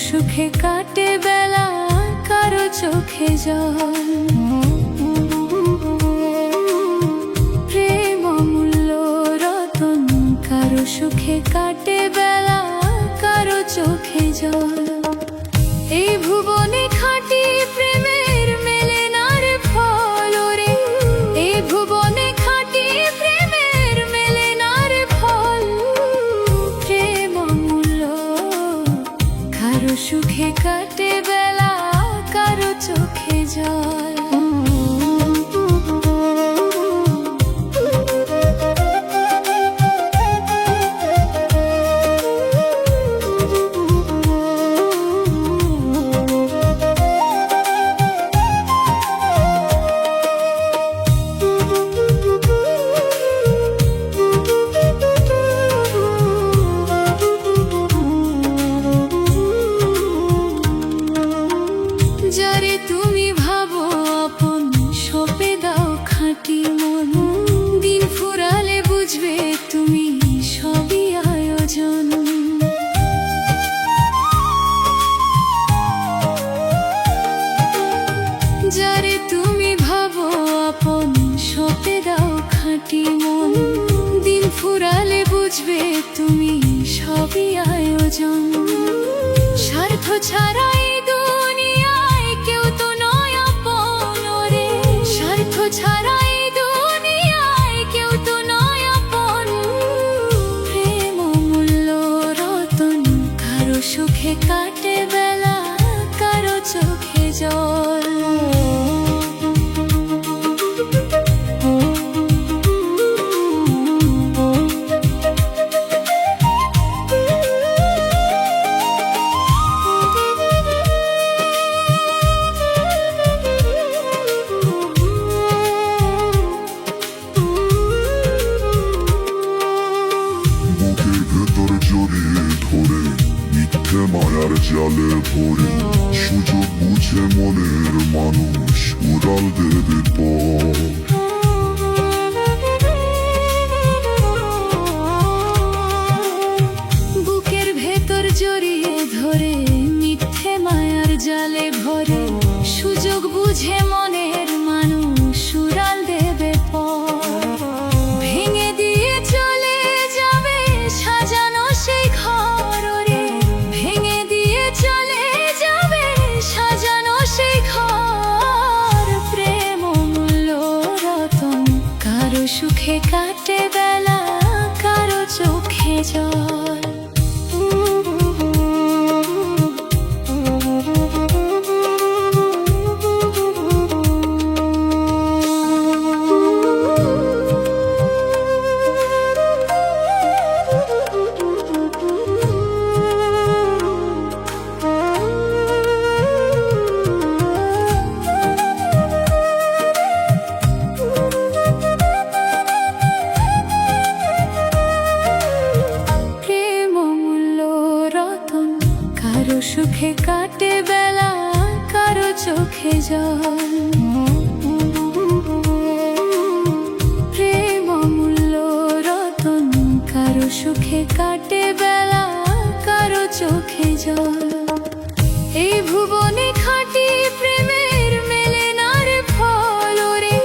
সুখে কাটে বেলা, কারো চোখে জল। প্রেম অমূল্য রতন, কারো সুখে কাটে বেলা, কারো চোখে জল। এই ভুবনে খাঁটি প্রেমের মেলে না রে ফল রে, এই ভুবনে খাঁটি প্রেমের মেলে না রে ফল। প্রেম অমূল্য, কারো সুখে কাটে বেলা, কারো চোখে জল। যারে তুমি ভাবো আপন, সঁপে দাও খাঁটি মন। দিন ফুরালে বুঝবে তুমি সবই আয়োজন। যারে তুমি ভাবো আপন, সঁপে দাও খাঁটি মন। দিন ফুরালে বুঝবে তুমি সবই আয়োজন। স্বার্থ ছাড়াই দুনিয়ায় কেউ তো নয় আপন রে, স্বার্থ ছাড়াই দুনিয়ায় কেউ তো নয় আপন। প্রেম অমূল্য রতন, কারো সুখে কাটে বেলা, কারো চোখে জল। জড়িয়ে ধরে মিথ্যে মায়ার জালে ভরে, সুযোগ বুঝে মনের মানুষ উড়াল দেবে পর। বুকের ভেতর জড়িয়ে ধরে মিথ্যে মায়ার জালে ভরে, সুযোগ বুঝে মনের মানুষ উড়াল দেবে পর। ভেঙে দিয়ে চলে যাবে সাজানো সেই ঘর রে, ভেঙে দিয়ে চলে যাবে সাজানো সেই ঘর। প্রেম অমূল্য রতন, কারো সুখে কাটে বেলা, কারো চোখে জল। কারো সুখে কাটে বেলা, কারো চোখে জল। প্রেম অমূল্য রতন, কারো সুখে কাটে বেলা, কারো চোখে জল। এই ভুবনে খাঁটি প্রেমের মেলে না রে ফল রে,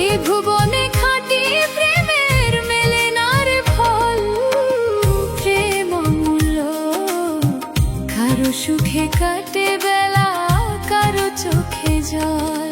এই ভুবনে খাঁটি প্রেমের মেলে না রে ফল। প্রেম অমূল্য, কারো সুখে কাটে বেলা, কারো চোখে জল।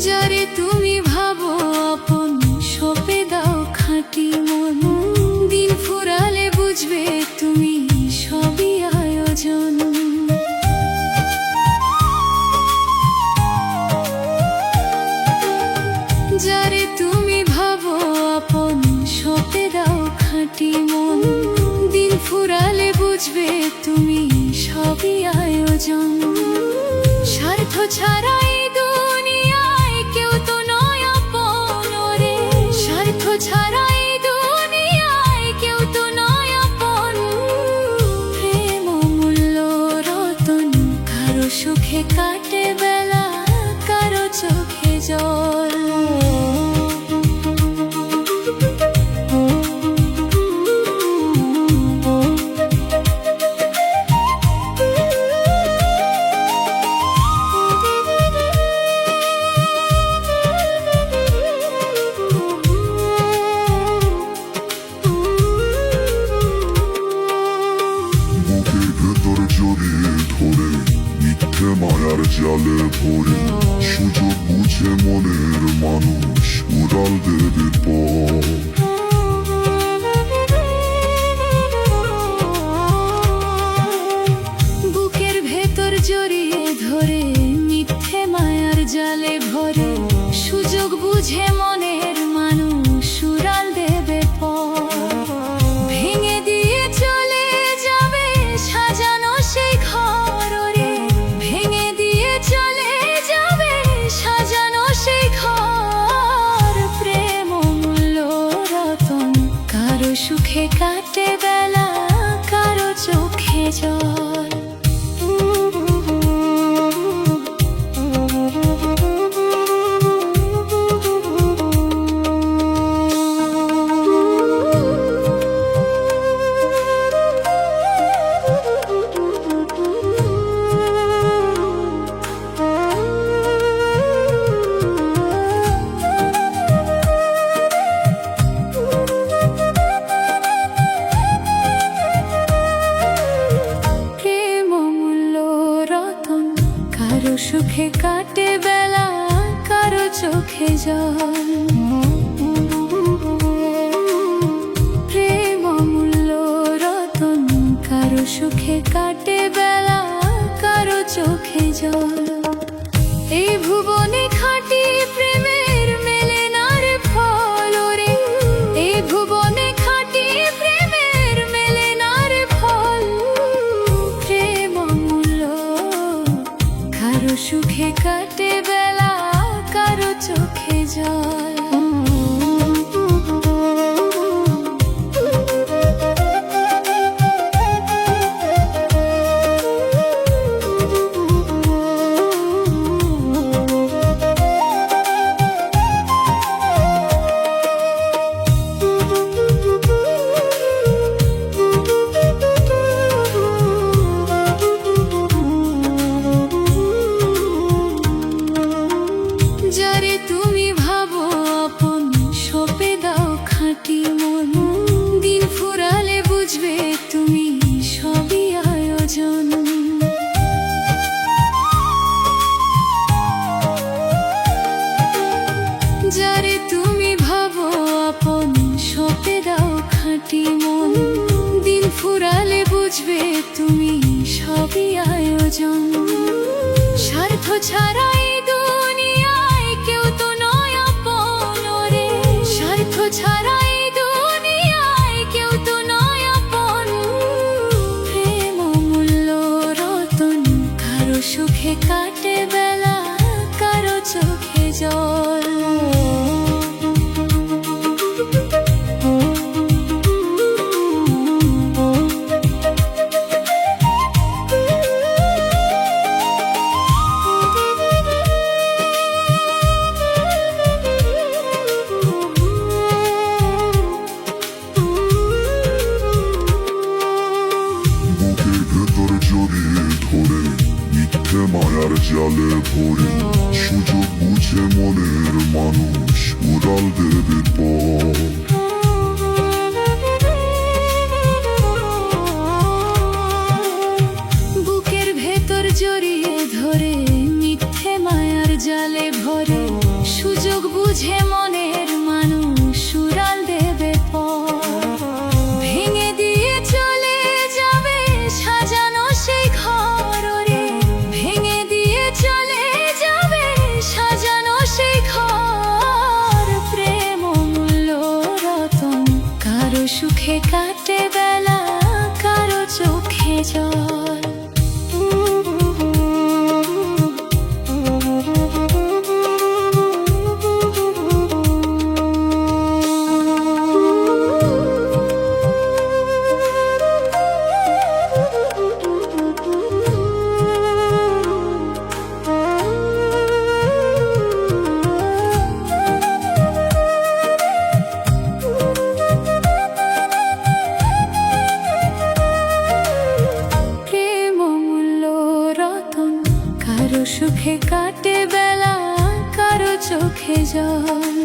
যারে তুমি ভাবো আপন, সঁপে দাও খাঁটি মন। দিন ফুরালে বুঝবে তুমি সবই আয়োজন। যারে তুমি ভাবো আপন, সঁপে দাও খাঁটি মন। দিন ফুরালে বুঝবে তুমি সবই আয়োজন। স্বার্থ ছাড়া এই দুনিয়ায় কেউ তো নয় আপন রে, স্বার্থ ছাড়া এই দুনিয়ায় কেউ তো নয় আপন। প্রেম অমূল্য রতন, কারো সুখে কাটে বেলা, কারো চোখে জল। জড়িয়ে ধরে মিথ্যে মায়ার জালে ভরে সুযোগ বুঝে মনের মানুষ উড়াল দেবে পর। বুকের ভেতর জড়িয়ে ধরে মিথ্যে মায়ার জালে ভরে সুযোগ বুঝে মনের মানুষ উড়াল দেবে পর। ভেঙে দিয়ে চলে যাবে সাজানো সেই ঘর রে, ভেঙে দিয়ে চলে যাবে সাজানো সেই ঘর। প্রেম অমূল্য রতন, কারো সুখে কাটে বেলা, কারো চোখে জল। কারো সুখে কাটে বেলা, কারো চোখে জল। প্রেম অমূল্য রতন, কারো সুখে কাটে বেলা, কারো চোখে জল। এই ভুবনে খাঁটি প্রেমের মেলে না রে ফল রে, এই ভুবনে খাঁটি প্রেমের মেলে না রে ফল। প্রেম অমূল্য, কারো সুখে কাটে বেলা, কারো চোখে জল। যারে তুমি ভাবো আপন, সঁপে দাও খাঁটি মন। দিন ফুরালে বুঝবে তুমি সবই আয়োজন। যারে তুমি ভাবো আপন, সঁপে দাও খাঁটি মন। দিন ফুরালে বুঝবে তুমি সবই আয়োজন। স্বার্থ ছাড়া এই দুনিয়ায় কেউ তো নয় আপন রে, স্বার্থ ছাড়া এই দুনিয়ায় কেউ তো নয় আপন। প্রেম অমূল্য রতন, কারো সুখে কাটে বেলা, কারো চোখে জল। জড়িয়ে ধরে মিথ্যে মায়ার জালে ভরে সুযোগ বুঝে মনের মানুষ উড়াল দেবে পর। বুকের ভেতর জড়িয়ে ধরে মিথ্যে মায়ার জালে ভরে সুযোগ বুঝে মনের মানুষ উড়াল দেবে পর। ভেঙে দিয়ে চলে যাবে সাজানো সেই ঘর রে, ভেঙে দিয়ে চলে যাবে সাজানো সেই ঘর। প্রেম অমূল্য রতন, কারো সুখে কাটে বেলা, কারো চোখে জল। কারো সুখে কাটে বেলা, কারো চোখে জল।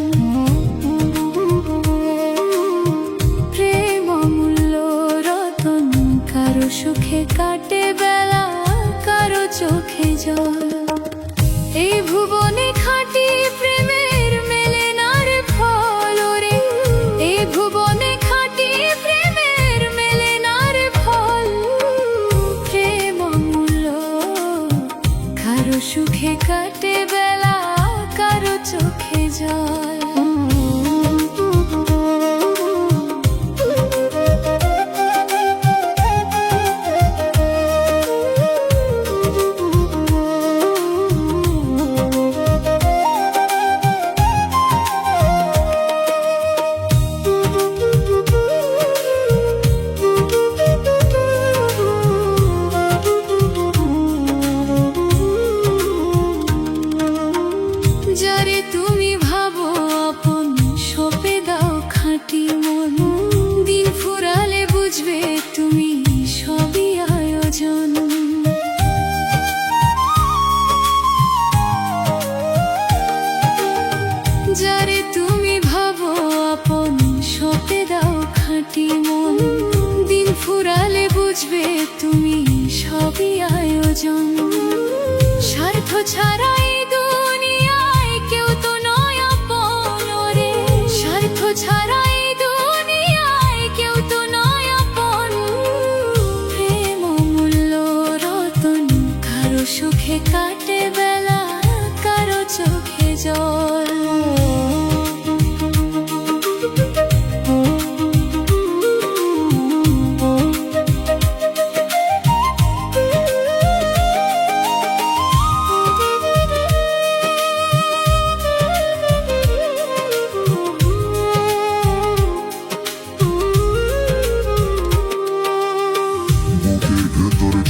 প্রেম অমূল্য রতন, কারো সুখে কাটে বেলা, কারো চোখে জল। এই ভুবনে খাঁটি প্রেমের মেলে না রে ফল রে, এই ভুবনে খাঁটি প্রেমের মেলে না রে ফল। প্রেম অমূল্য, কারো সুখে কাটে বেলা, কারো চোখে জল। যারে তুমি ভাবো আপন, সঁপে দাও খাঁটি মন। দিন ফুরালে বুঝবে তুমি সবই আয়োজন। যারে তুমি ভাবো আপন, সঁপে দাও খাঁটি মন। দিন ফুরালে বুঝবে তুমি সবই আয়োজন। স্বার্থ ছাড়া এই দুনিয়ায় কেউ তো নয় আপন রে, স্বার্থ ছাড়া এই দুনিয়ায় কেউ তো নয় আপন। প্রেম অমূল্য রতন, কারো সুখে কাটে বেলা, কারো চোখে জল।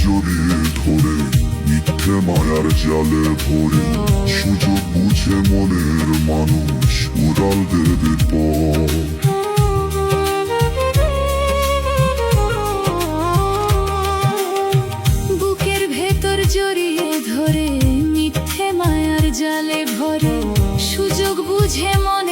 জড়িয়ে ধরে মিথ্যে মায়ার জালে ভরে, সুযোগ বুঝে মনের মানুষ উড়াল দেবে পর। বুকের ভেতর জড়িয়ে ধরে মিথ্যে মায়ার জালে ভরে, সুযোগ বুঝে মন